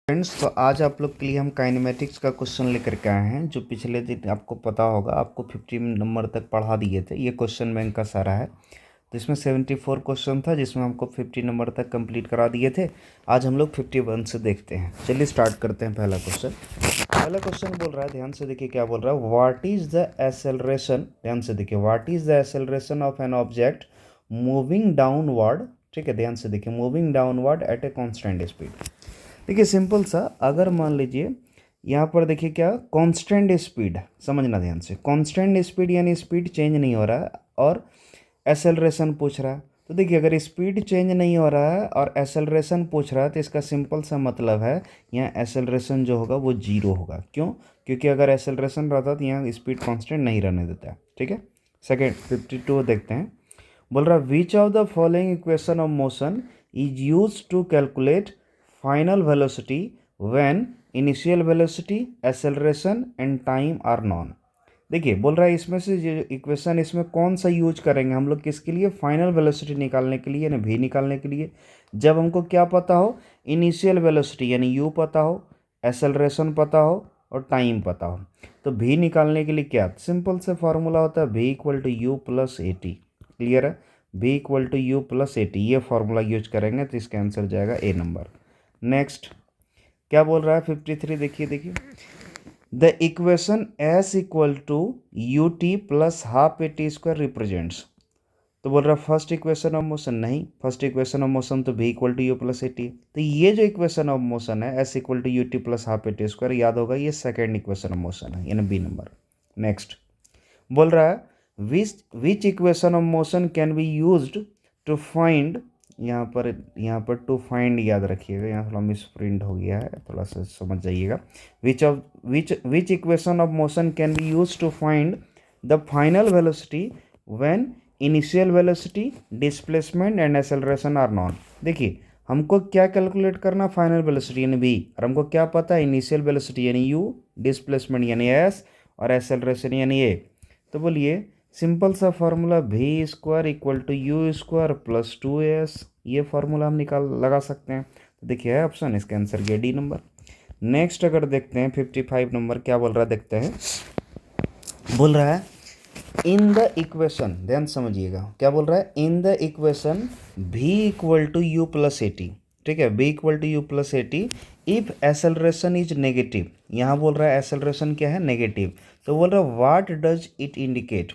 Friends, तो आज आप लोग के लिए हम काइनेमेटिक्स का क्वेश्चन लेकर के आए हैं। जो पिछले दिन आपको पता होगा, आपको 50 नंबर तक पढ़ा दिए थे। ये क्वेश्चन बैंक का सारा है। तो इसमें 74 क्वेश्चन था, जिसमें हमको 50 नंबर तक कंप्लीट करा दिए थे। आज हम लोग 51 से देखते हैं। चलिए स्टार्ट करते हैं। पहला क्वेश्चन बोल रहा है, ध्यान से देखिए क्या बोल रहा है। व्हाट इज द एक्सेलरेशन, ध्यान से देखिए, what is the acceleration of an object moving downward. ठीक है, ध्यान से देखिए, moving downward at a constant speed. देखिए सिंपल सा, अगर मान लीजिए यहाँ पर देखिए क्या कांस्टेंट स्पीड, समझना ध्यान से, कांस्टेंट स्पीड यानी स्पीड चेंज नहीं हो रहा है और एक्सेलरेशन पूछ रहा है। तो देखिए अगर स्पीड चेंज नहीं हो रहा है और एक्सेलरेशन पूछ रहा है तो इसका सिंपल सा मतलब है यहाँ एक्सेलरेशन जो होगा वो जीरो होगा। क्यों? क्योंकि अगर एक्सेलरेशन रहता तो यहाँ स्पीड कांस्टेंट नहीं रहने देता है। ठीक है, सेकेंड 52 देखते हैं। बोल रहा है, which of the following equation of motion is use to calculate final velocity when initial velocity, acceleration and time are known. देखिए बोल रहा है इसमें से जो इक्वेशन, इसमें कौन सा यूज करेंगे हम लोग, किसके लिए? फाइनल वेलोसिटी निकालने के लिए यानी v निकालने के लिए। जब हमको क्या पता हो, इनिशियल वेलोसिटी यानी u पता हो, एक्सेलरेशन पता हो और टाइम पता हो। तो v निकालने के लिए क्या सिंपल से फॉर्मूला होता है, v equal to u plus a t. Clear है? v equal to u plus a t, ये फॉर्मूला यूज करेंगे तो इसका आंसर जाएगा ए नंबर। नेक्स्ट क्या बोल रहा है 53, देखिए the equation s equal to u t plus half a t square represents. तो बोल रहा है फर्स्ट इक्वेशन ऑफ मोशन, नहीं, फर्स्ट इक्वेशन ऑफ मोशन तो v equal to u plus a t. तो ये जो इक्वेशन ऑफ मोशन है s equal to u t plus half a t square, याद होगा ये सेकेंड इक्वेशन ऑफ मोशन है यानी बी नंबर। नेक्स्ट बोल रहा है which equation of motion can be used to find, यहाँ पर टू फाइंड याद रखिएगा, यहाँ थोड़ा मिस प्रिंट हो गया है, थोड़ा सा समझ जाइएगा। Which equation of motion can be use to find the final velocity when initial velocity, displacement and acceleration are known. देखिए हमको क्या कैलकुलेट करना, फाइनल वेलोसिटी यानी v, और हमको क्या पता है, इनिशियल वेलोसिटी यानी u, डिस्प्लेसमेंट यानी s और एक्सेलरेशन यानी a। तो बोलिए सिंपल सा formula v square equal to u square plus 2s, ये फार्मूला हम लगा सकते हैं। तो देखिए है ऑप्शन, इसका आंसर ये डी नंबर। नेक्स्ट अगर देखते हैं 55 नंबर क्या बोल रहा है, देखते हैं। बोल रहा है इन द इक्वेशन, ध्यान समझिएगा क्या बोल रहा है, in the equation v equal to u plus a t. ठीक है, v equal to u plus a t if acceleration is negative. यहाँ बोल रहा है एक्सेलरेशन क्या है, नेगेटिव। तो बोल रहा है व्हाट डज इट इंडिकेट।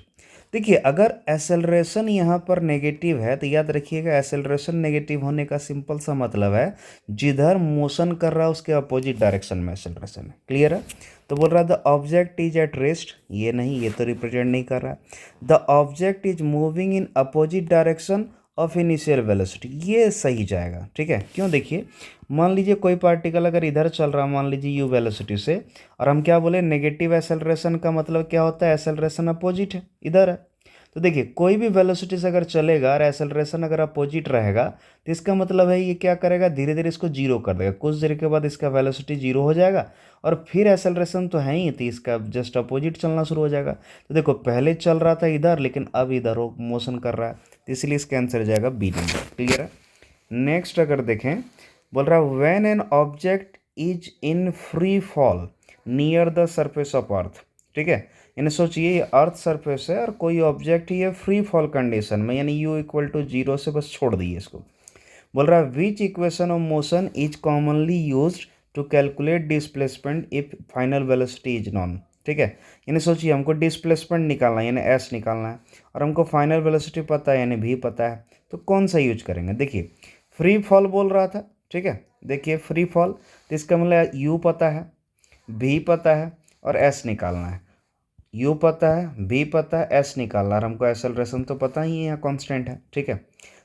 देखिए अगर एक्सेलरेशन यहाँ पर नेगेटिव है तो याद रखिएगा एक्सेलरेशन नेगेटिव होने का सिंपल सा मतलब है जिधर मोशन कर रहा है उसके अपोजिट डायरेक्शन में एक्सेलरेशन है। क्लियर है? तो बोल रहा है the object is at rest, ये नहीं, ये तो रिप्रेजेंट नहीं कर रहा है। The object is moving in opposite direction of initial velocity, ये सही जाएगा। ठीक है, क्यों? देखिए मान लीजिए कोई पार्टिकल अगर इधर चल रहा है, मान लीजिए यू वेलोसिटी से, और हम क्या बोले, नेगेटिव एक्सेलरेशन का मतलब क्या होता है, एक्सेलरेशन अपोजिट है, इधर है। तो देखिए कोई भी वेलोसिटी से अगर चलेगा और एक्सेलरेशन अगर अपोजिट रहेगा तो इसका मतलब है ये क्या करेगा, धीरे धीरे इसको जीरो कर देगा। कुछ देर के बाद इसका वेलोसिटी जीरो हो जाएगा और फिर एक्सेलरेशन तो है ही, तो इसका जस्ट अपोजिट चलना शुरू हो जाएगा। तो देखो पहले चल रहा था इधर, लेकिन अब इधर वो मोशन कर रहा है, तो इसलिए इसका आंसर जाएगा बी नंबर। क्लियर है? नेक्स्ट अगर देखें, बोल रहा है when an object is in free fall near the surface of earth. ठीक है, यानी सोचिए ये अर्थ सरफेस है और कोई ऑब्जेक्ट ही है फ्री फॉल कंडीशन में, यानी यू इक्वल टू जीरो से बस छोड़ दिए इसको। बोल रहा है which equation of motion is commonly use to calculate displacement if final velocity is known. ठीक है, यानी सोचिए हमको डिस्प्लेसमेंट निकालना है यानी एस निकालना है, और हमको फाइनल वेलोसिटी पता है यानी भी पता है, तो कौन सा यूज करेंगे? देखिए फ्री फॉल बोल रहा था, ठीक है, देखिए फ्री फॉल, तो इसका मतलब यू पता है, भी पता है और एस निकालना है। यू पता है, बी पता है, एस निकालना है, हमको एक्सेलरेशन तो पता ही है, यहाँ कांस्टेंट है। ठीक है,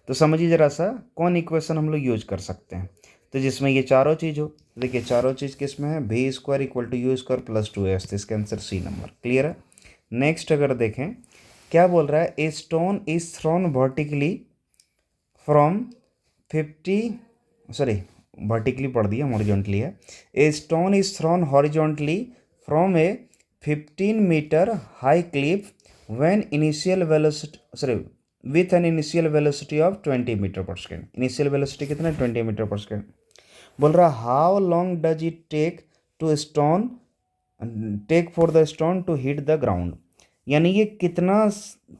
तो समझिए जरा सा कौन इक्वेशन हम लोग यूज कर सकते हैं, तो जिसमें ये चारों चीज़ हो। देखिए चारों चीज़ किस में है, भी square equal to u square plus 2s, तो इसका आंसर सी नंबर। क्लियर है? नेक्स्ट अगर देखें क्या बोल रहा है, a stone is thrown vertically from 50 पढ़ दिया, हॉरिजॉन्टली है। A stone is thrown horizontally from a 15 metre high cliff when initial velocity with an initial velocity of 20 metre per second. Initial velocity कितना है, 20 मीटर पर सेकेंड। बोल रहा how long does it take for the stone to hit the ground, यानी ये कितना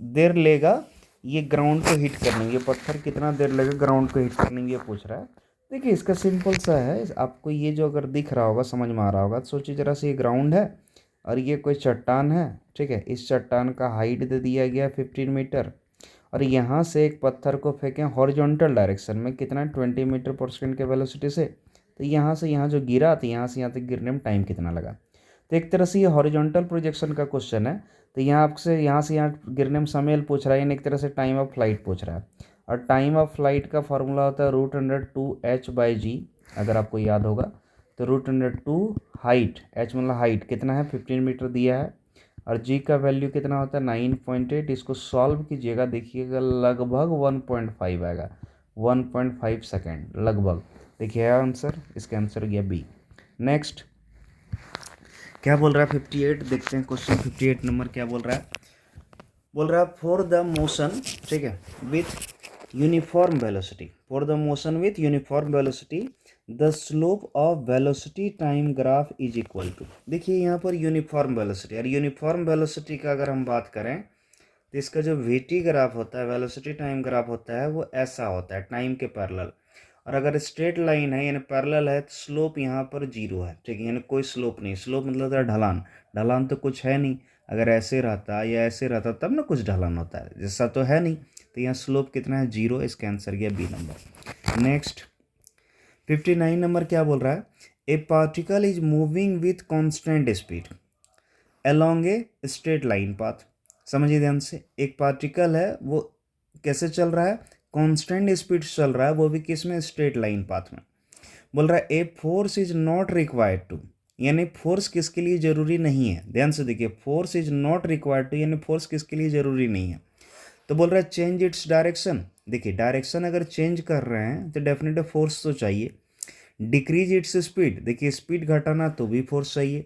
देर लेगा ये ground को हिट करने में, ये पत्थर कितना देर लगेगा ग्राउंड को हिट करने में, ये पूछ रहा है। देखिए इसका सिंपल सा है, आपको ये जो अगर दिख रहा होगा समझ में आ रहा होगा, तो सोचिए जरा से ये ग्राउंड है और ये कोई चट्टान है, ठीक है। इस चट्टान का हाइट दे दिया गया 15 मीटर, और यहाँ से एक पत्थर को फेंकें हॉरिजॉन्टल डायरेक्शन में कितना 20 मीटर/सेकंड के वेलोसिटी से, तो यहाँ से यहाँ जो गिरा तो यहाँ से यहाँ तक गिरने में टाइम कितना लगा। तो एक तरह से ये हॉरिजॉन्टल प्रोजेक्शन का क्वेश्चन है, तो यहाँ आपसे यहाँ से यहाँ गिरने में समय पूछ रहा है, यानी एक तरह से टाइम ऑफ फ्लाइट पूछ रहा है। और टाइम ऑफ फ्लाइट का फॉर्मूला होता है √2h/g, अगर आपको याद होगा। तो √2 हाइट, h मतलब हाइट कितना है 15 मीटर दिया है, और g का वैल्यू कितना होता है 9.8। इसको सॉल्व कीजिएगा, देखिएगा लगभग 1.5 आएगा, 1.5 सेकेंड लगभग। देखिए आंसर, इसका आंसर हो गया बी। नेक्स्ट क्या बोल रहा है 58, देखते हैं क्वेश्चन 58 नंबर क्या बोल रहा है। बोल रहा है फॉर द मोशन, ठीक है, with uniform velocity, for the motion with uniform velocity the slope of velocity time graph is equal to. देखिए यहाँ पर यूनिफॉर्म वेलोसिटी, और यूनिफॉर्म वेलोसिटी का अगर हम बात करें तो इसका जो वीटी ग्राफ होता है, वेलोसिटी टाइम ग्राफ होता है, वो ऐसा होता है टाइम के पैरेलल। और अगर स्ट्रेट लाइन है यानी पैरेलल है तो स्लोप यहाँ पर 0 है, ठीक है, यानी कोई स्लोप नहीं। स्लोप मतलब होता है ढलान, ढलान तो कुछ है नहीं, अगर ऐसे रहता या ऐसे रहता तब ना कुछ ढलान होता है, जैसा तो है नहीं, तो यहाँ स्लोप कितना है 0, इसका आंसर गया बी नंबर। नेक्स्ट 59 नंबर क्या बोल रहा है, ए particle is moving with constant speed along a straight line path. समझिए ध्यान से, एक पार्टिकल है वो कैसे चल रहा है, कांस्टेंट स्पीड चल रहा है, वो भी किस में, स्ट्रेट लाइन पाथ में। बोल रहा है a force is not required to, यानी फोर्स किसके लिए जरूरी नहीं है। ध्यान से देखिए, force is not required to यानी फोर्स किसके लिए जरूरी नहीं है। तो बोल रहा है चेंज इट्स डायरेक्शन, देखिए डायरेक्शन अगर चेंज कर रहे हैं तो डेफिनेटली फोर्स तो चाहिए। डिक्रीज इट्स स्पीड, देखिए स्पीड घटाना तो भी फोर्स चाहिए।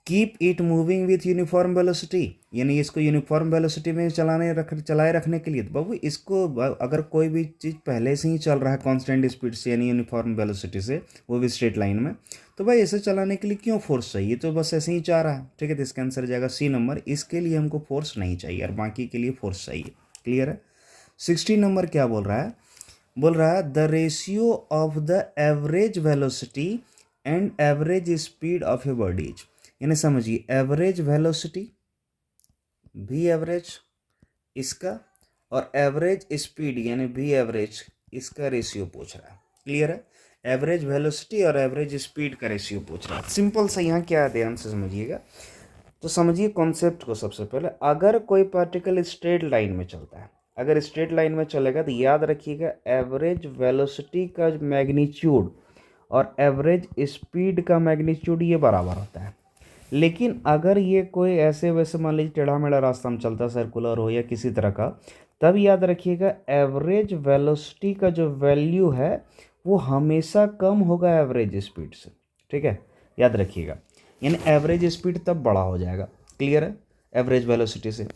Keep it moving with uniform velocity, यानी इसको यूनिफॉर्म वेलोसिटी में चलाए रखने के लिए, तो बाबू इसको अगर कोई भी चीज़ पहले से ही चल रहा है कांस्टेंट स्पीड से यानी यूनिफॉर्म वेलोसिटी से, वो भी स्ट्रेट लाइन में, तो भाई ऐसे चलाने के लिए क्यों फोर्स चाहिए, तो बस ऐसे ही चाह रहा है, ठीक है। तो इसका आंसर जाएगा सी नंबर, इसके लिए हमको फोर्स नहीं चाहिए और बाकी के लिए फोर्स चाहिए। क्लियर है। 60 नंबर क्या बोल रहा है, बोल रहा है the ratio of the average velocity and average speed of a body is, यानी समझिए एवरेज वेलोसिटी भी एवरेज इसका, और एवरेज स्पीड यानी भी एवरेज, इसका रेशियो पूछ रहा है। क्लियर है, एवरेज वेलोसिटी और एवरेज स्पीड का रेशियो पूछ रहा है। सिंपल सा यहाँ क्या है, ध्यान से समझिएगा। तो समझिए कॉन्सेप्ट को। सबसे पहले अगर कोई पार्टिकल स्ट्रेट लाइन में चलता है, अगर स्ट्रेट लाइन में चलेगा तो याद रखिएगा एवरेज वेलोसिटी का मैग्नीट्यूड और एवरेज स्पीड का मैग्नीट्यूड ये बराबर होता है। लेकिन अगर ये कोई ऐसे वैसे मान लीजिए टेढ़ा मेढ़ा रास्ता में चलता, सर्कुलर हो या किसी तरह का, तब याद रखिएगा एवरेज वेलोसिटी का जो वैल्यू है वो हमेशा कम होगा एवरेज स्पीड से, ठीक है, याद रखिएगा। यानी एवरेज स्पीड तब बड़ा हो जाएगा। क्लियर है, एवरेज वेलोसिटी से।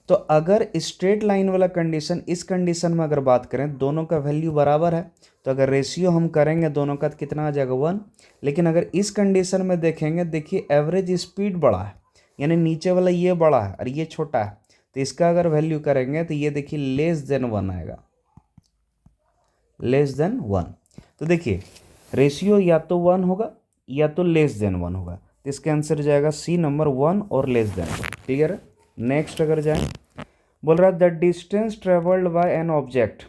तो अगर स्ट्रेट लाइन वाला कंडीशन, इस कंडीशन में अगर बात करें दोनों का वैल्यू बराबर है, तो अगर रेशियो हम करेंगे दोनों का तो कितना आ जाएगा 1। लेकिन अगर इस कंडीशन में देखेंगे, देखिए एवरेज स्पीड बड़ा है, यानी नीचे वाला ये बड़ा है और ये छोटा है, तो इसका अगर वैल्यू करेंगे तो ये देखिए <<1 आएगा, <<1। तो देखिए रेशियो या तो 1 होगा या तो <<1 होगा, तो इसका आंसर जाएगा सी नंबर 1 और <1। क्लियर है। नेक्स्ट अगर जाए, बोल रहा है the distance travelled by an object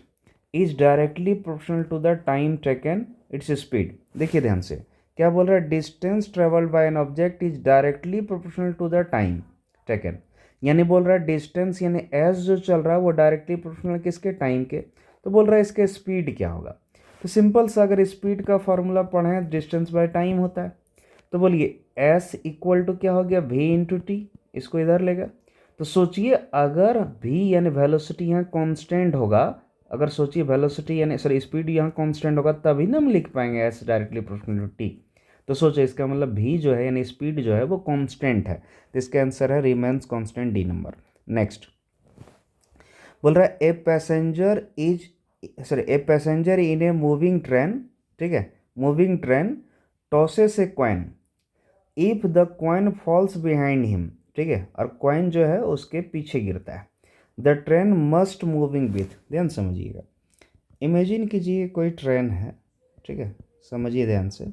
is directly proportional to the time taken its speed. देखिए ध्यान से क्या बोल रहा है, distance travelled by an object is directly proportional to the time taken, यानी बोल रहा है डिस्टेंस यानी एस जो चल रहा है वो डायरेक्टली प्रोपोर्शनल किसके, टाइम के। तो बोल रहा है इसके स्पीड क्या होगा। तो सिंपल सा अगर स्पीड का फॉर्मूला पढ़ें डिस्टेंस बाय टाइम होता है, तो बोलिए एस इक्वल टू क्या हो गया वी इंटू टी, इसको इधर लेगा। तो सोचिए अगर भी यानी वेलोसिटी यहाँ कांस्टेंट होगा, अगर सोचिए वेलोसिटी यानी सॉरी स्पीड यहाँ कांस्टेंट होगा तभी ना हम लिख पाएंगे s directly proportional to t. तो सोचिए इसका मतलब भी जो है यानी स्पीड जो है वो कांस्टेंट है, तो इसका आंसर है remains constant D number. Next बोल रहा है a passenger in a moving train, ठीक है, moving train tosses a coin if the coin falls behind him, ठीक है, और कॉइन जो है उसके पीछे गिरता है। The train must moving with, ध्यान समझिएगा, इमेजिन कीजिए कोई ट्रेन है, ठीक है, समझिए ध्यान से,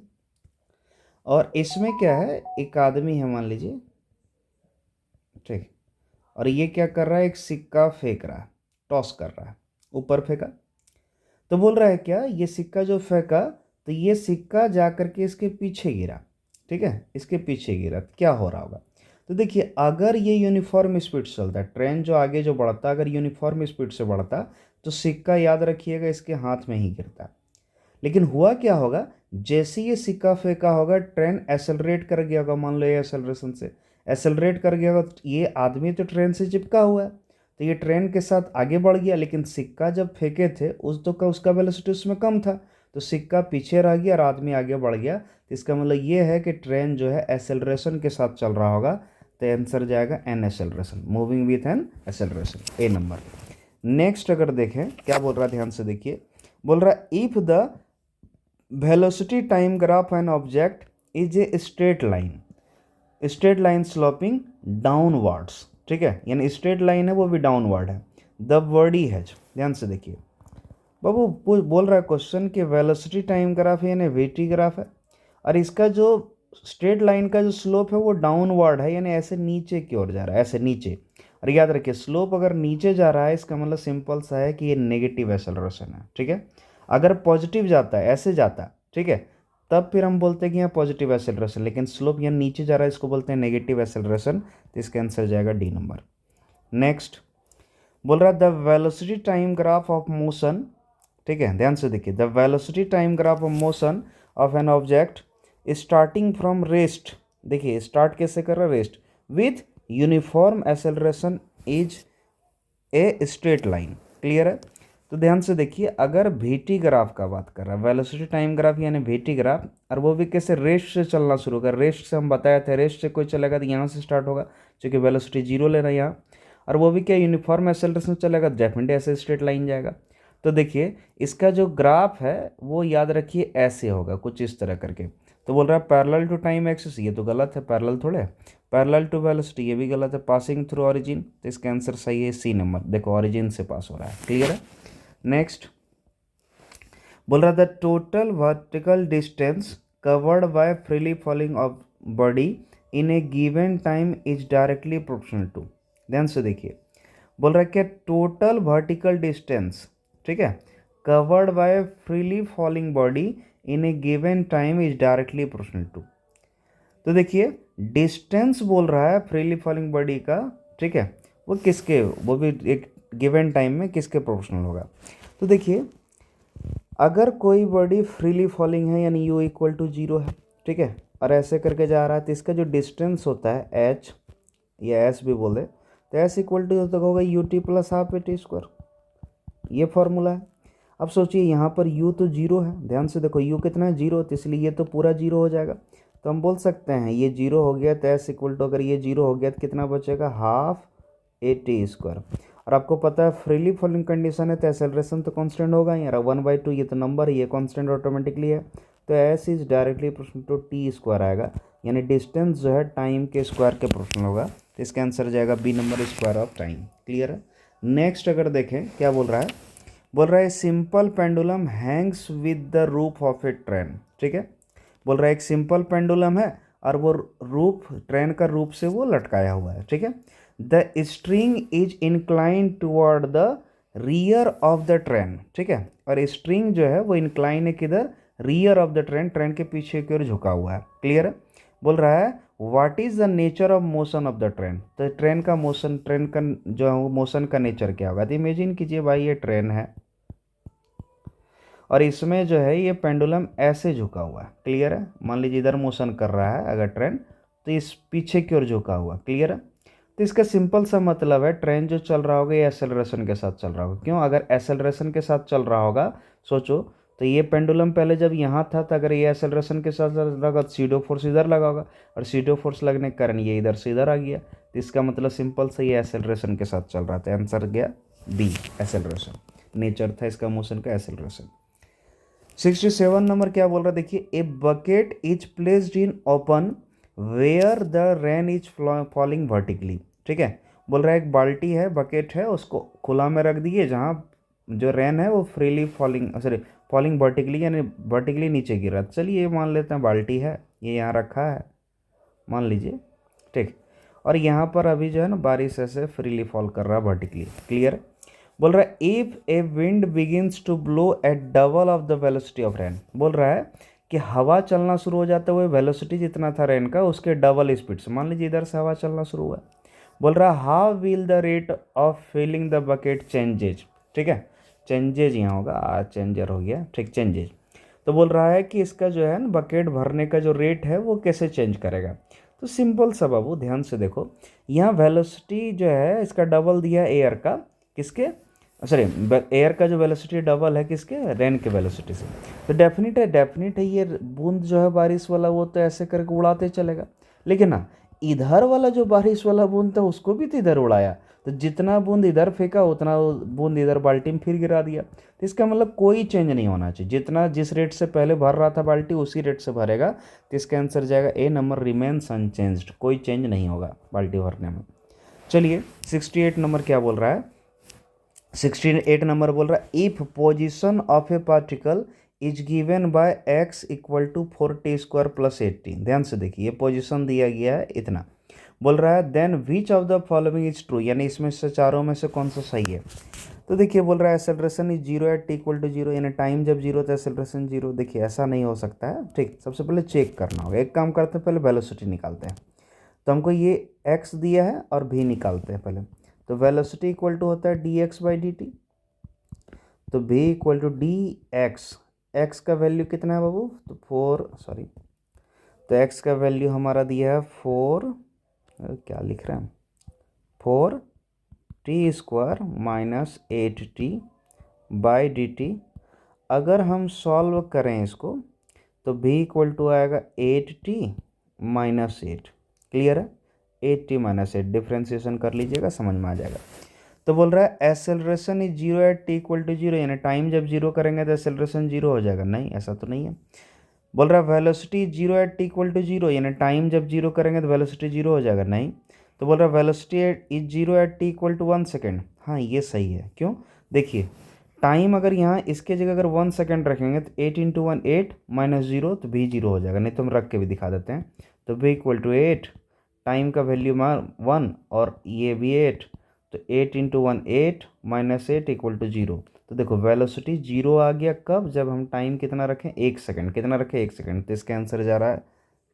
और इसमें क्या है, एक आदमी है मान लीजिए, ठीक, और ये क्या कर रहा है, एक सिक्का फेंक रहा है, टॉस कर रहा है, ऊपर फेंका, तो बोल रहा है क्या, ये सिक्का जो फेंका तो ये सिक्का जा करके इसके पीछे गिरा, ठीक है, इसके पीछे गिरा, क्या हो रहा होगा। तो देखिए अगर ये यूनिफॉर्म स्पीड से चलता है, ट्रेन जो आगे जो बढ़ता, अगर यूनिफॉर्म स्पीड से बढ़ता तो सिक्का याद रखिएगा इसके हाथ में ही गिरता। लेकिन हुआ क्या होगा, जैसे ये सिक्का फेंका होगा ट्रेन एसेलरेट कर गया होगा, मान लो ये एसेलरेशन से एसेलरेट कर गया होगा, तो ये आदमी तो ट्रेन से चिपका हुआ है, तो ये ट्रेन के साथ आगे बढ़ गया, लेकिन सिक्का जब फेंके थे उस तो का उसका वेलोसिटी उसमें कम था, तो सिक्का पीछे रह गया और आदमी आगे बढ़ गया। तो इसका मतलब ये है कि ट्रेन जो है एसेलरेशन के साथ चल रहा होगा, तो आंसर जाएगा an acceleration, moving with an acceleration, A number. Next अगर देखें क्या बोल रहा है, ध्यान से देखिए, बोल रहा है if the velocity time graph N object is a straight line sloping downwards, ठीक है, यानी स्ट्रेट लाइन है वो भी डाउनवर्ड है, द बॉडी हैज, ध्यान से देखिए बाबू, बोल रहा है क्वेश्चन कि वेलोसिटी टाइम ग्राफ है यानी वीटी ग्राफ है, और इसका जो स्ट्रेट लाइन का जो स्लोप है वो डाउनवर्ड है, यानी ऐसे नीचे की ओर जा रहा है, ऐसे नीचे। और याद रखिए स्लोप अगर नीचे जा रहा है इसका मतलब सिंपल सा है कि ये नेगेटिव एक्सेलरेशन है, ठीक है। अगर पॉजिटिव जाता है, ऐसे जाता, ठीक है, तब फिर हम बोलते हैं कि यहाँ पॉजिटिव एक्सेलरेशन, लेकिन स्लोप यहाँ नीचे जा रहा है इसको बोलते हैं नेगेटिव एक्सेलरेशन, तो इसका आंसर जाएगा डी नंबर। नेक्स्ट बोल रहा है the velocity time graph of motion, ठीक है, ध्यान से देखिए, the velocity time graph of motion of an object starting from rest, देखिए स्टार्ट कैसे कर रहा है, rest, with uniform acceleration is a straight line, clear है। तो ध्यान से देखिए अगर वीटी ग्राफ का बात कर रहा है, वेलोसिटी टाइम ग्राफ यानी वीटी ग्राफ, और वो भी कैसे, रेस्ट से चलना शुरू कर, रेस्ट से हम बताए थे रेस्ट से कोई चलेगा तो यहाँ से स्टार्ट होगा क्योंकि वेलोसिटी जीरो ले रहा है यहाँ, और वो भी क्या यूनिफॉर्म एक्सेलरेशन चलेगा, डेफिनेटली ऐसे स्ट्रेट लाइन जाएगा। तो देखिए इसका जो ग्राफ है वो याद रखिए ऐसे होगा कुछ इस तरह करके। तो बोल रहा है पैरेलल टू टाइम एक्सिस, ये तो गलत है, पैरेलल थोड़े है, पैरेलल टू वेलोसिटी ये भी गलत है, पासिंग थ्रू ऑरिजिन, तो इसका आंसर सही है सी नंबर, देखो ऑरिजिन से पास हो रहा है, क्लियर है। नेक्स्ट बोल रहा था total vertical distance covered by freely falling of body in a given time is directly proportional to, ध्यान से देखिए, बोल रहा है कि टोटल वर्टिकल डिस्टेंस, ठीक है, covered by freely falling body in a given time is directly proportional to. तो देखिए डिस्टेंस बोल रहा है फ्रीली फॉलिंग बॉडी का, ठीक है, वो किसके, वो भी एक गिवन टाइम में किसके प्रोपोर्शनल होगा। तो देखिए अगर कोई बॉडी फ्रीली फॉलिंग है यानी u इक्वल टू जीरो है, ठीक है, और ऐसे करके जा रहा है, तो इसका जो डिस्टेंस होता है h या s भी बोले, तो s इक्वल टू तक होगा you t plus half a t square, ये फॉर्मूला है। अब सोचिए यहाँ पर u तो जीरो है, ध्यान से देखो u कितना है, जीरो, तो इसलिए ये तो पूरा जीरो हो जाएगा, तो हम बोल सकते हैं ये जीरो हो गया तो s इक्वल टू, अगर ये जीरो हो गया तो कितना बचेगा, हाफ ए टी स्क्वायर। और आपको पता है फ्रीली फॉलिंग कंडीशन है तो एक्सेलरेशन तो कांस्टेंट होगा ही, और 1/2 ये तो नंबर है, ये कांस्टेंट ऑटोमेटिकली है, तो s is directly proportional to t square आएगा, यानी डिस्टेंस जो है टाइम के स्क्वायर के प्रोपोर्शनल होगा, तो इसका आंसर जाएगा B number, square of time, clear है। नेक्स्ट अगर देखें क्या बोल रहा है, बोल रहा है simple pendulum hangs with the roof of a train, ठीक है, बोल रहा है एक सिंपल पेंडुलम है और वो रूफ, ट्रेन का रूफ से वो लटकाया हुआ है, ठीक है, the string is incline toward the rear of the train, ठीक है, और स्ट्रिंग जो है वो इंक्लाइन है किधर, rear of the train, train के पीछे की ओर झुका हुआ है, क्लियर है। बोल रहा है what is the nature of motion of the train, तो ट्रेन का मोशन, ट्रेन का जो है मोशन का नेचर क्या होगा, तो इमेजिन कीजिए भाई ये ट्रेन है और इसमें जो है ये पेंडुलम ऐसे झुका हुआ है, क्लियर है, मान लीजिए इधर मोशन कर रहा है अगर ट्रेन, तो इस पीछे की ओर झुका हुआ, क्लियर है। तो इसका सिंपल सा मतलब है ट्रेन जो चल रहा होगा ये एक्सेलरेशन के साथ चल रहा होगा, क्यों, अगर एक्सेलरेशन के साथ चल रहा होगा, सोचो तो ये पेंडुलम पहले जब यहाँ था तो अगर ये एक्सेलरेशन के साथ चल रहा होगा तो सीडो फोर्स इधर लगा होगा, और सीडो फोर्स लगने के कारण ये इधर से इधर आ गया, तो इसका मतलब सिंपल से ये एक्सेलरेशन के साथ चल रहा था, आंसर गया बी, एक्सेलरेशन, नेचर था इसका मोशन का एक्सेलरेशन। 67 नंबर क्या बोल रहा है, देखिए, a bucket is placed in open where the rain is falling vertically. ठीक है, बोल रहा है एक बाल्टी है, बकेट है, उसको खुला में रख दिए जहाँ जो रेन है वो freely falling, sorry, falling vertically, यानी वर्टिकली नीचे गिर रहा है। चलिए ये मान लेते हैं बाल्टी है, ये यहाँ रखा है, मान लीजिए। ठीक, और यहाँ पर अभी जो है ना बारिश ऐसे फ्रीली फॉल कर रहा है वर्टिकली। क्लियर। बोल रहा है if a wind begins to blow at double of the velocity of rain. बोल रहा है कि हवा चलना शुरू हो जाता है वो वेलोसिटी जितना था रेन का उसके डबल स्पीड से। मान लीजिए इधर से हवा चलना शुरू हुआ। बोल रहा है how will the rate of filling the bucket changes. ठीक है, चेंजेज यहाँ होगा, चेंजर हो गया। ठीक, चेंजेज। तो बोल रहा है कि इसका जो है ना बकेट भरने का जो रेट है वो कैसे चेंज करेगा। तो सिंपल सा बाबू, ध्यान से देखो, यहाँ वेलोसिटी जो है इसका डबल दिया एयर का, किसके, सॉरी, एयर का जो वेलोसिटी डबल है किसके, रेन के वेलोसिटी से। तो डेफिनेट है ये बूंद जो है बारिश वाला वो तो ऐसे करके उड़ाते चलेगा। लेकिन ना इधर वाला जो बारिश वाला बूंद था उसको भी तो इधर उड़ाया, तो जितना बूंद इधर फेंका उतना बूंद इधर बाल्टी में फिर गिरा दिया। तो इसका मतलब कोई चेंज नहीं होना चाहिए, जितना जिस रेट से पहले भर रहा था बाल्टी उसी रेट से भरेगा। तो इसका आंसर जाएगा ए नंबर, रिमेन्स अनचेंज्ड, कोई चेंज नहीं होगा बाल्टी भरने में। चलिए 68 नंबर क्या बोल रहा है, 68 नंबर बोल रहा है if position of a particle is given by x equal to 4t² plus 80। ध्यान से देखिए, ये पोजिशन दिया गया है इतना। बोल रहा है then which of the following is true, यानी इसमें से चारों में से कौन सा सही है। तो देखिए बोल रहा है acceleration is zero at t equal to zero, यानी टाइम जब जीरो तो एक्सेलरेशन जीरो। देखिए ऐसा नहीं हो सकता है। ठीक, सबसे पहले चेक करना होगा, एक काम करते हैं पहले वेलोसिटी निकालते हैं। तो हमको ये x दिया है और v निकालते हैं पहले। तो वेलोसिटी इक्वल टू होता है d x by d t, तो v equal to d x. X का वैल्यू कितना है बाबू, तो 4, सॉरी, तो x का वैल्यू हमारा दिया है 4, क्या लिख रहे हैं, 4t² minus 8t by d T. अगर हम सॉल्व करें इसको तो v इक्वल टू आएगा 8t माइनस 8। क्लियर है, 8t माइनस 8, डिफ्रेंसिएशन कर लीजिएगा, समझ में आ जाएगा। तो बोल रहा है acceleration is zero at t equal to zero, यानी टाइम जब जीरो करेंगे तो एक्सेलरेशन जीरो हो जाएगा। नहीं, ऐसा तो नहीं है। बोल रहा है velocity zero at t equal to zero, यानी टाइम जब जीरो करेंगे तो वेलोसिटी जीरो हो जाएगा। नहीं। तो बोल रहा है velocity is zero at t equal to 1 second. हाँ, ये सही है। क्यों, देखिए टाइम अगर यहाँ इसके जगह अगर 1 सेकेंड रखेंगे तो 8 इंटू 1 8 माइनस जीरो, तो भी जीरो हो जाएगा। नहीं तो हम रख के भी दिखा देते हैं। तो भी इक्वल टू 8, टाइम का वैल्यू मार 1 और ये भी 8, तो 8 into 1 8 minus 8 equal to zero. तो देखो वेलोसिटी जीरो आ गया कब, जब हम टाइम कितना रखें, 1 सेकेंड। कितना रखें, 1 सेकेंड। तो इसका आंसर जा रहा है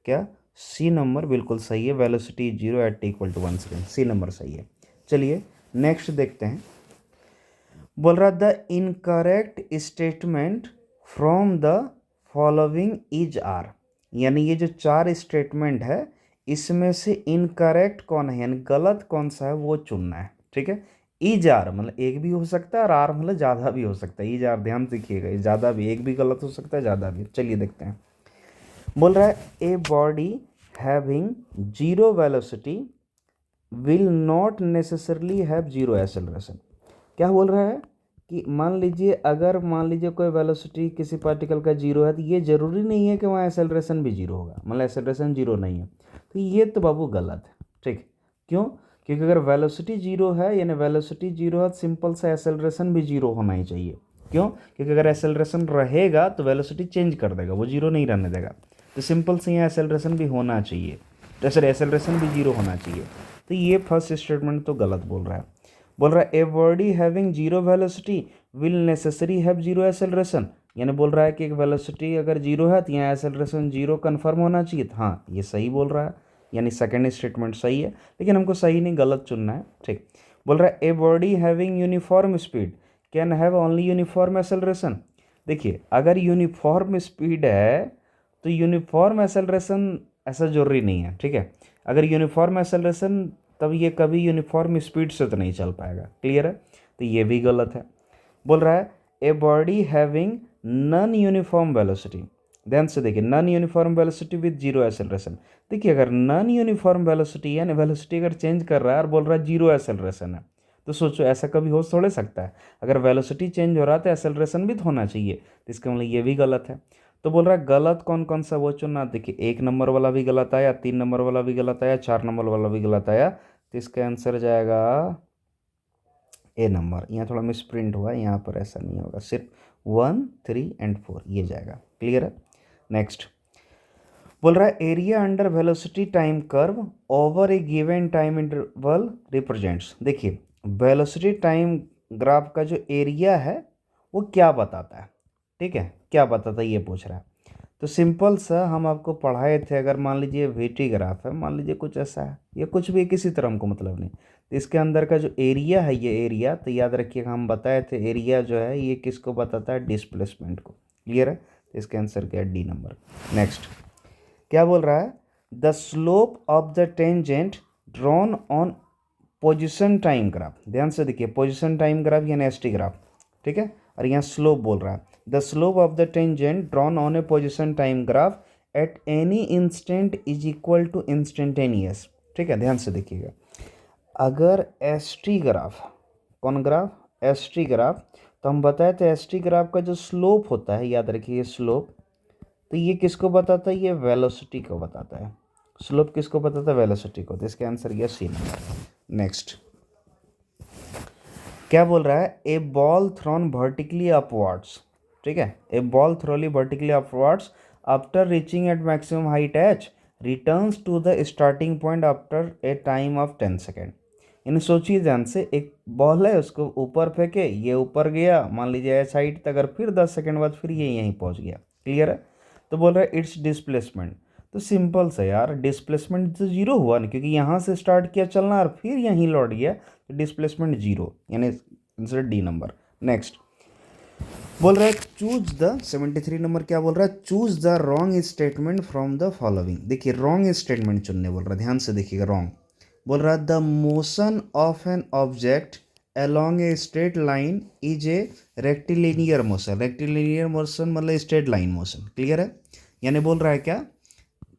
क्या, सी नंबर बिल्कुल सही है। Velocity zero at t equal to 1 second, C number सही है। चलिए नेक्स्ट देखते हैं। बोल रहा the incorrect statement from the following is are, यानी ये जो 4 स्टेटमेंट है इसमें से इनकरेक्ट कौन है, यानी गलत कौन सा है वो चुनना है। ठीक है, इज आर मतलब एक भी हो सकता है और आर मतलब ज़्यादा भी हो सकता है। इज आर ध्यान से देखिएगा, ज़्यादा भी, एक भी गलत हो सकता है, ज़्यादा भी। चलिए देखते हैं। बोल रहा है a body having zero velocity will not necessarily have zero acceleration. क्या बोल रहा है कि मान लीजिए, अगर मान लीजिए कोई वेलोसिटी किसी पार्टिकल का जीरो है तो ये ज़रूरी नहीं है कि वहाँ एक्सेलरेशन भी जीरो होगा, मतलब एक्सेलरेशन जीरो नहीं है। तो ये तो बाबू गलत है। ठीक, क्यों, क्योंकि अगर वेलोसिटी जीरो है, यानी वेलोसिटी जीरो है, सिंपल सा एक्सेलरेशन भी जीरो होना ही चाहिए। क्यों, क्योंकि अगर एक्सेलरेशन रहेगा तो वेलोसिटी चेंज कर देगा, वो जीरो नहीं रहने देगा। तो सिंपल से यहाँ एक्सेलरेशन भी होना चाहिए, तो सर एक्सेलरेशन भी जीरो होना चाहिए। तो ये फर्स्ट स्टेटमेंट तो गलत बोल रहा है। बोल रहा है a body having zero velocity will necessary have zero acceleration, यानी बोल रहा है कि एक वेलोसिटी अगर जीरो है तो यहाँ एक्सेलरेशन जीरो कन्फर्म होना चाहिए। तो हाँ, ये सही बोल रहा है, यानी सेकंड स्टेटमेंट सही है। लेकिन हमको सही नहीं गलत चुनना है। ठीक, बोल रहा है a body having uniform speed can have only uniform acceleration. देखिए अगर यूनिफॉर्म स्पीड है तो यूनिफॉर्म एक्सेलरेशन ऐसा जरूरी नहीं है। ठीक है, अगर यूनिफॉर्म एक्सेलरेशन तब ये कभी यूनिफॉर्म स्पीड से तो नहीं चल पाएगा। क्लियर है, तो ये भी गलत है। बोल रहा है a body having non uniform velocity, ध्यान से देखिए, non uniform velocity with zero acceleration. देखिए अगर नॉन यूनिफॉर्म वेलोसिटी यानी वेलोसिटी अगर चेंज कर रहा है और बोल रहा है जीरो एक्सेलरेशन है, तो सोचो ऐसा कभी हो थोड़े सकता है। अगर वेलोसिटी चेंज हो रहा है तो एक्सेलरेशन भी तो होना चाहिए, तो इसका मतलब ये भी गलत है। तो बोल रहा है गलत कौन कौन सा वो चुनना। देखिए 1 नंबर वाला भी गलत आया, 3 नंबर वाला भी गलत आया, 4 नंबर वाला भी गलत आया, तो इसका आंसर जाएगा ए नंबर। यहाँ थोड़ा मिस प्रिंट हुआ, यहाँ पर ऐसा नहीं होगा, सिर्फ 1, 3 एंड 4 ये जाएगा। क्लियर है। नेक्स्ट बोल रहा है area under velocity time curve over a given time interval represents. देखिए वेलोसिटी टाइम ग्राफ का जो एरिया है वो क्या बताता है, ठीक है, क्या बताता है ये पूछ रहा है। तो सिंपल सा हम आपको पढ़ाए थे, अगर मान लीजिए वीटी ग्राफ है, मान लीजिए कुछ ऐसा है, ये कुछ भी किसी तरह हमको मतलब नहीं, तो इसके अंदर का जो एरिया है ये एरिया, तो याद रखिएगा हम बताए थे एरिया जो है ये किसको बताता है, डिस्प्लेसमेंट को। क्लियर है। तो इसका आंसर क्या है, डी नंबर। नेक्स्ट क्या बोल रहा है, the slope of the tangent drawn on position time graph. ध्यान से देखिए पोजिशन टाइम ग्राफ यानी एसटी ग्राफ, ठीक है, और यहाँ स्लोप बोल रहा है the slope of the tangent drawn on a position time graph at any instant is equal to instantaneous. ठीक है, ध्यान से देखिएगा, अगर एसटी ग्राफ, कौन ग्राफ, एसटी ग्राफ, तो हम बताए थे एसटी ग्राफ का जो स्लोप होता है, याद रखिए स्लोप, तो ये किसको बताता है, ये वेलोसिटी को बताता है। स्लोप किसको बताता है, वेलोसिटी को। तो इसका आंसर ये सी नंबर। नेक्स्ट क्या बोल रहा है, a ball thrown vertically upwards, ठीक है, a ball thrown vertically upwards after reaching at maximum height H returns to the starting point after a time of 10 second. यानी सोचिए ध्यान से, एक बॉल है उसको ऊपर फेंके, ये ऊपर गया मान लीजिए एच हाइट तक, अगर फिर 10 सेकेंड बाद फिर ये यहीं पहुंच गया। क्लियर है। तो बोल रहा है इट्स डिस्प्लेसमेंट, तो सिंपल सा यार, डिस्प्लेसमेंट तो जीरो हुआ ना, क्योंकि यहाँ से स्टार्ट किया चलना और फिर यहीं लौट गया, तो डिस्प्लेसमेंट जीरो, यानी आंसर डी नंबर। नेक्स्ट बोल रहा है चूज द 73 नंबर, क्या बोल रहा है, choose the wrong statement from the following. देखिए रॉन्ग स्टेटमेंट चुनने बोल रहा है, ध्यान से देखिएगा, रॉन्ग बोल रहा है the motion of an object along a straight line is a rectilinear motion। rectilinear motion मतलब स्ट्रेट लाइन मोशन। क्लियर है। यानी बोल रहा है क्या,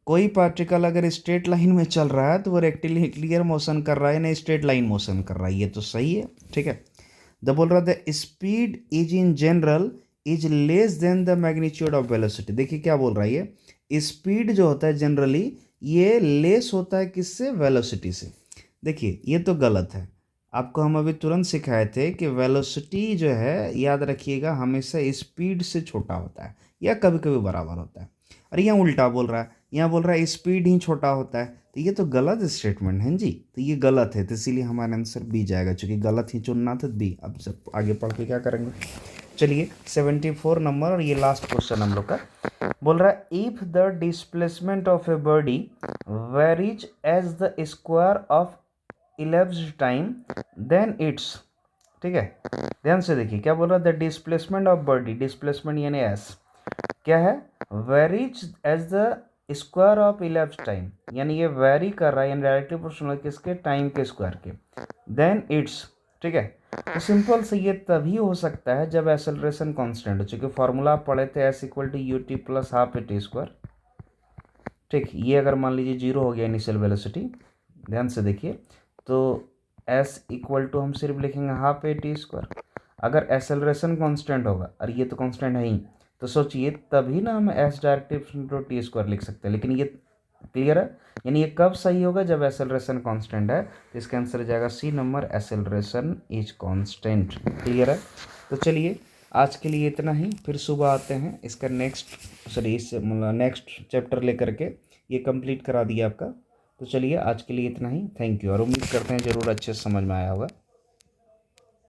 कोई पार्टिकल अगर स्ट्रेट लाइन में चल रहा है तो वो रेक्टिलिनियर मोशन कर रहा है ना, स्ट्रेट लाइन मोशन कर रहा है, ये तो सही है। ठीक है। द बोल रहा है the speed is in general is less than the magnitude of velocity. देखिए क्या बोल रहा है, ये स्पीड जो होता है जनरली ये लेस होता है किससे, वेलोसिटी से। देखिए ये तो गलत है, आपको हम अभी तुरंत सिखाए थे कि वेलोसिटी जो है याद रखिएगा हमेशा स्पीड से छोटा होता है या कभी कभी बराबर होता है, और यहाँ उल्टा बोल रहा है, यहाँ बोल रहा है स्पीड ही छोटा होता है, तो ये तो गलत स्टेटमेंट है जी, तो ये गलत है, तो इसीलिए हमारा आंसर बी जाएगा, चूँकि गलत ही चुनना था बी। अब सब आगे पढ़ के क्या करेंगे, चलिए 74 नंबर और ये लास्ट क्वेश्चन हम लोग का बोल रहा है if the displacement of a body varies as the square of elapsed time then its, ठीक है, ध्यान से देखिए क्या बोल रहा है, the displacement of body, displacement यानी एस क्या है, varies as the square of elapsed time, यानी ये वेरी कर रहा है यानी डायरेक्टली प्रोपोर्शनल किसके, टाइम के स्क्वायर के, देन इट्स, ठीक है। तो सिंपल से ये तभी हो सकता है जब एक्सेलरेशन कांस्टेंट हो, चूंकि फॉर्मूला आप पढ़े थे s equal to u t plus half a t square. ठीक, ये अगर मान लीजिए जीरो हो गया इनिशियल वेलोसिटी, ध्यान से देखिए, तो s इक्वल टू हम सिर्फ लिखेंगे हाफ ए टी स्क्वायर। अगर एक्सेलरेशन कांस्टेंट होगा और ये तो कांस्टेंट है ही, तो सोचिए तभी ना हम s डायरेक्टिव टी स्क्वायर लिख सकते हैं, लेकिन ये क्लियर है, यानी ये कब सही होगा जब एक्सेलरेशन कांस्टेंट है, तो इसका आंसर जाएगा C number, acceleration is constant. Clear है। तो चलिए आज के लिए इतना ही, फिर सुबह आते हैं इसका नेक्स्ट चैप्टर लेकर के, ये कंप्लीट करा दिया आपका। तो चलिए आज के लिए इतना ही, थैंक यू, और उम्मीद करते हैं ज़रूर अच्छे से समझ में आया होगा।